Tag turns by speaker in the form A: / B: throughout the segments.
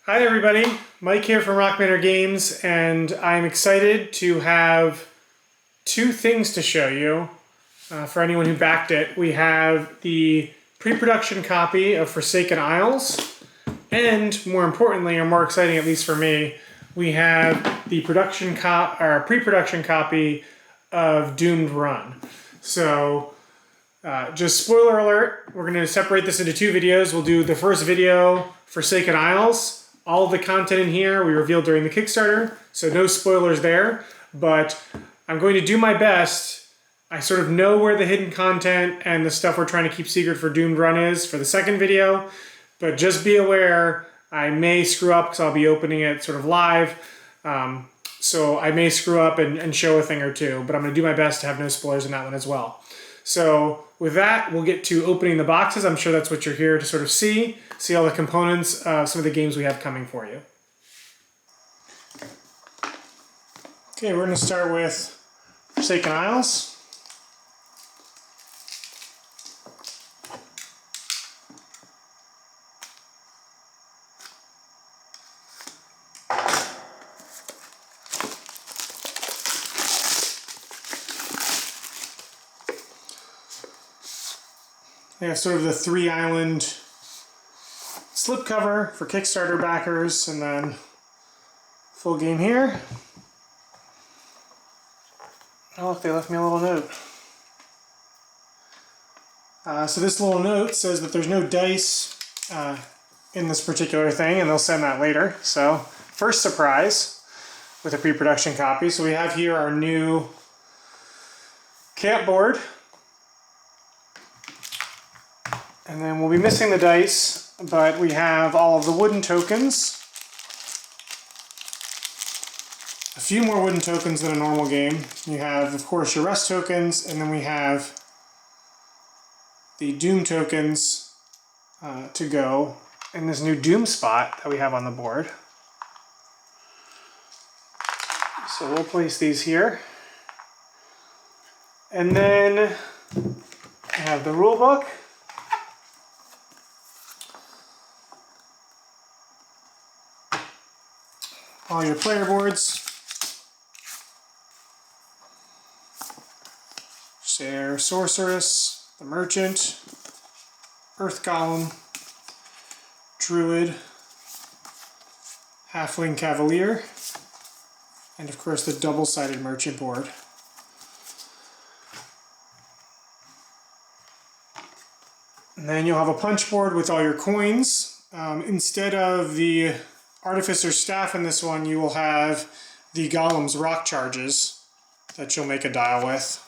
A: Hi everybody, Mike here from Manor Games, and I'm excited to have two things to show you for anyone who backed it. We have the pre-production copy of Forsaken Isles, and more importantly, or more exciting at least for me, we have the pre-production copy of Doomed Run. So just spoiler alert, we're going to separate this into two videos. We'll do the first video, Forsaken Isles. All of the content in here we revealed during the Kickstarter, so no spoilers there. But I'm going to do my best. I sort of know where the hidden content and the stuff we're trying to keep secret for Doomed Run is for the second video. But just be aware, I may screw up because I'll be opening it sort of live. So I may screw up and show a thing or two, but I'm going to do my best to have no spoilers in that one as well. So with that, we'll get to opening the boxes. I'm sure that's what you're here to sort of see all the components of some of the games we have coming for you. Okay, we're going to start with Forsaken Isles. They have sort of the 3-island slipcover for Kickstarter backers, and then full game here. Oh look, they left me a little note. So this little note says that there's no dice in this particular thing, and they'll send that later. So first surprise with a pre-production copy. So we have here our new camp board. And then we'll be missing the dice, but we have all of the wooden tokens. A few more wooden tokens than a normal game. You have, of course, your rest tokens, and then we have the Doom tokens to go in this new Doom spot that we have on the board. So we'll place these here. And then I have the rule book. All your player boards. Their Sorceress, the Merchant, Earth Golem, Druid, Halfling Cavalier, and of course the double-sided Merchant board. And then you'll have a punch board with all your coins. Instead of the Artificer's Staff in this one, you will have the Golem's Rock Charges that you'll make a dial with.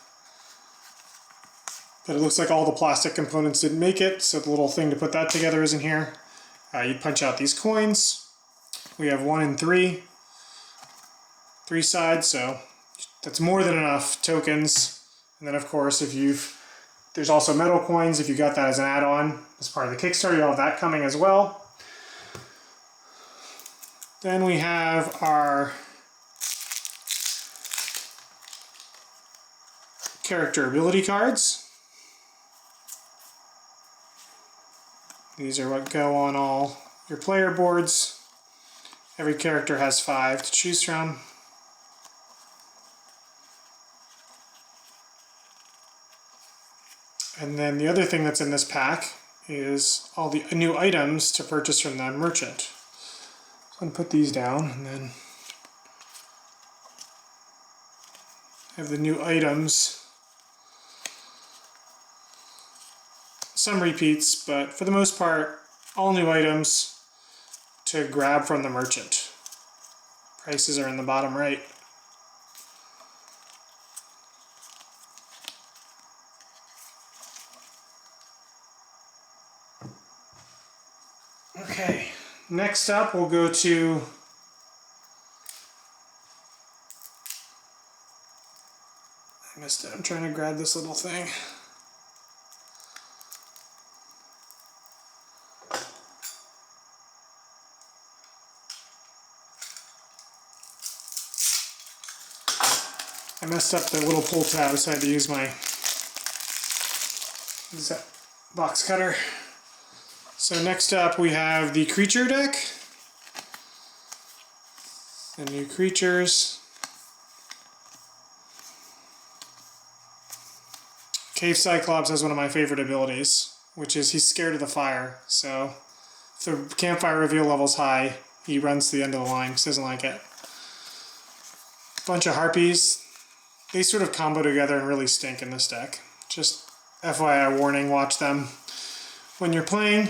A: But it looks like all the plastic components didn't make it, so the little thing to put that together isn't here. You punch out these coins. We have 1 and 3. 3 sides, so that's more than enough tokens. And then of course, there's also metal coins if you got that as an add-on as part of the Kickstarter, you'll have that coming as well. Then we have our character ability cards. These are what go on all your player boards. Every character has 5 to choose from. And then the other thing that's in this pack is all the new items to purchase from the merchant. So I'm going to put these down, and then have the new items. Some repeats, but for the most part, all new items to grab from the merchant. Prices are in the bottom right. Okay, next up we'll go to I missed it. I'm trying to grab this little thing. I messed up the little pull tab, so I had to use my box cutter. So next up we have the creature deck. The new creatures. Cave Cyclops has one of my favorite abilities, which is he's scared of the fire. So if the campfire reveal level's high, he runs to the end of the line because he doesn't like it. Bunch of harpies. They sort of combo together and really stink in this deck. Just FYI warning, watch them when you're playing.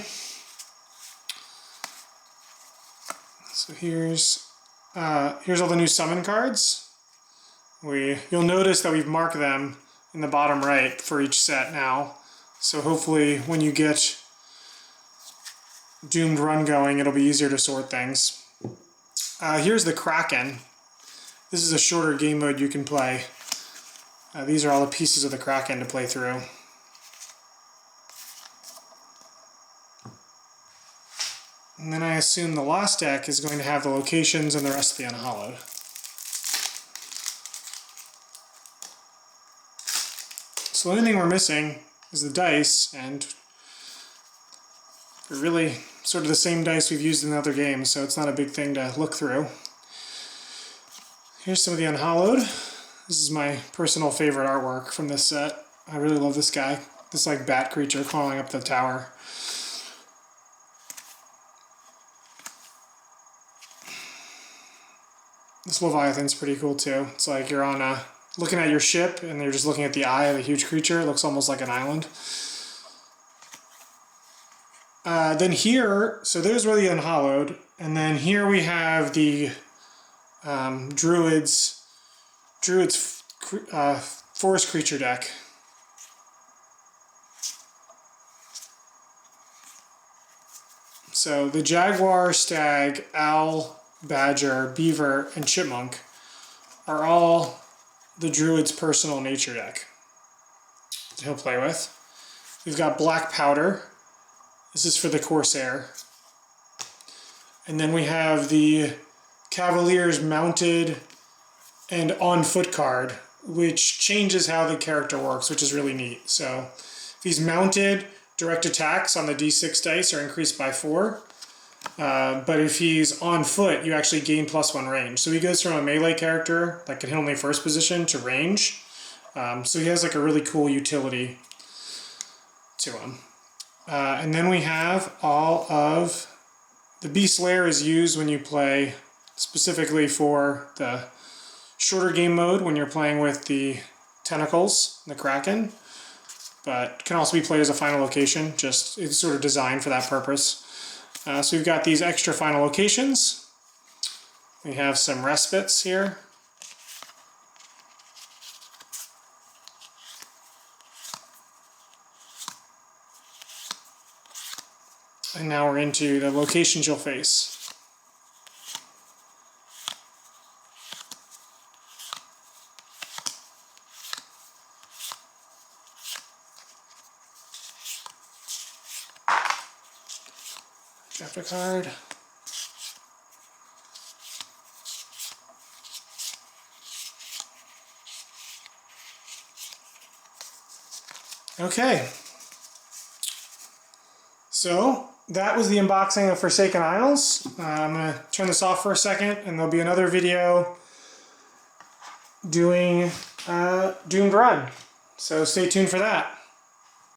A: So here's all the new summon cards. You'll notice that we've marked them in the bottom right for each set now. So hopefully when you get Doomed Run going, it'll be easier to sort things. Here's the Kraken. This is a shorter game mode you can play. These are all the pieces of the Kraken to play through. And then I assume the last deck is going to have the locations and the rest of the unhallowed. So the only thing we're missing is the dice, and they're really sort of the same dice we've used in other games, so it's not a big thing to look through. Here's some of the unhallowed. This is my personal favorite artwork from this set. I really love this guy. This like bat creature crawling up the tower. This Leviathan's pretty cool too. It's like you're on looking at your ship and you're just looking at the eye of a huge creature. It looks almost like an island. Then here, so there's where the unhallowed, and then here we have the Druid's forest creature deck. So the Jaguar, Stag, Owl, Badger, Beaver, and Chipmunk are all the Druid's personal nature deck that he'll play with. We've got Black Powder. This is for the Corsair. And then we have the Cavalier's mounted and on foot card, which changes how the character works, which is really neat. So if he's mounted, direct attacks on the d6 dice are increased by 4. But if he's on foot, you actually gain +1 range. So he goes from a melee character that can hit only first position to range. So he has like a really cool utility to him. And then we have all of the Beast Lair is used when you play specifically for the shorter game mode when you're playing with the tentacles, the Kraken, but can also be played as a final location. Just it's sort of designed for that purpose. So we've got these extra final locations. We have some respites here. And now we're into the locations you'll face. Draft a card. Okay. So that was the unboxing of Forsaken Isles. I'm going to turn this off for a second, and there'll be another video doing Doomed Run. So stay tuned for that.